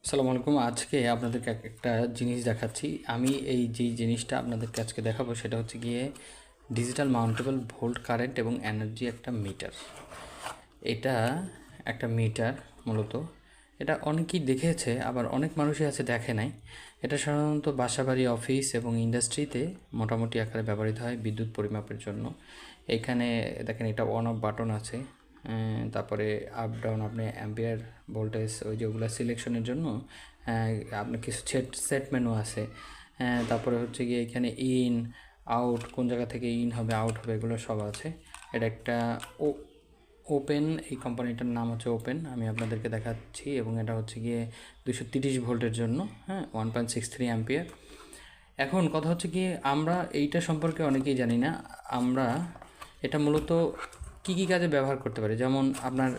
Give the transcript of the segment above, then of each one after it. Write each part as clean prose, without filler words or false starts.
আসসালামু আলাইকুম। আজকে আপনাদেরকে একটা জিনিস দেখাচ্ছি। আমি এই যে জিনিসটা আপনাদেরকে আজকে দেখাবো সেটা হচ্ছে গিয়ে ডিজিটাল মাউন্টেবল ভোল্ট কারেন্ট এবং এনার্জি একটা মিটার। এটা একটা মিটার মূলত। এটা অনেকেই দেখেছে, আবার অনেক মানুষই আছে দেখে নাই। এটা সাধারণত বাসাবাড়ি, অফিস এবং ইন্ডাস্ট্রিতে মোটামুটি আকারে ব্যবহৃত হয় বিদ্যুৎ পরিমাপের জন্য। এখানে দেখেন এটা অন অফ বাটন আছে। তারপরে আপ ডাউন আপনি অ্যাম্পিয়ার ভোল্টেজ ওই যে ওগুলো সিলেকশনের জন্য আপনার কিছু সেট মেনু আছে। তারপরে হচ্ছে গিয়ে এখানে ইন আউট, কোন জায়গা থেকে ইন হবে আউট হবে এগুলো সব আছে। এটা একটা ওপেন, এই কোম্পানিটার নাম হচ্ছে ওপেন, আমি আপনাদেরকে দেখাচ্ছি। এবং এটা হচ্ছে গিয়ে 230 ভোল্টের জন্য, 1.63 অ্যাম্পিয়ার। এখন কথা হচ্ছে কি, আমরা এইটা সম্পর্কে অনেকেই জানি না। আমরা এটা মূলত কী কী কাজে ব্যবহার করতে পারি, যেমন আপনার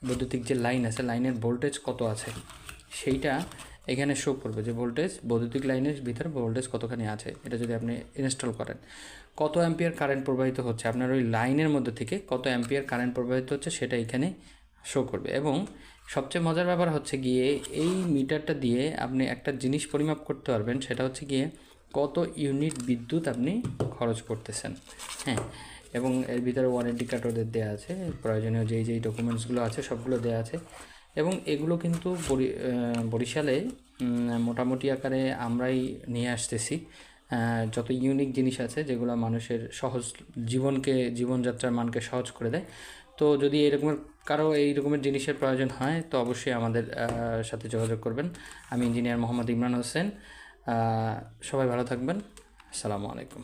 বৈদ্যুতিক যে লাইন আছে, লাইনের ভোল্টেজ কত আছে সেইটা এখানে শো করবে, যে ভোল্টেজ বৈদ্যুতিক লাইনের ভিতরে ভোল্টেজ কতখানি আছে। এটা যদি আপনি ইনস্টল করেন, কত অ্যাম্পিয়ার কারেন্ট প্রবাহিত হচ্ছে আপনার ওই লাইনের মধ্যে থেকে, কত অ্যাম্পিয়ার কারেন্ট প্রবাহিত হচ্ছে সেটা এখানে শো করবে। এবং সবচেয়ে মজার ব্যাপার হচ্ছে গিয়ে এই মিটারটা দিয়ে আপনি একটা জিনিস পরিমাপ করতে পারবেন, সেটা হচ্ছে গিয়ে কত ইউনিট বিদ্যুৎ আপনি খরচ করতেছেন। হ্যাঁ, এবং এর ভিতরে ওয়ারেন্টি কার্ড ওদের দেওয়া আছে, প্রয়োজনীয় যেই ডকুমেন্টসগুলো আছে সবগুলো দেওয়া আছে। এবং এগুলো কিন্তু বরিশালে মোটামুটি আকারে আমরাই নিয়ে আসতেছি। যত ইউনিক জিনিস আছে যেগুলো মানুষের সহজ জীবনযাত্রার মানকে সহজ করে দেয়। তো যদি এরকমের কারো এই রকমের জিনিসের প্রয়োজন হয় তো অবশ্যই আমাদের সাথে যোগাযোগ করবেন। আমি ইঞ্জিনিয়ার মোহাম্মদ ইমরান হোসেন। সবাই ভালো থাকবেন। আসসালামু আলাইকুম।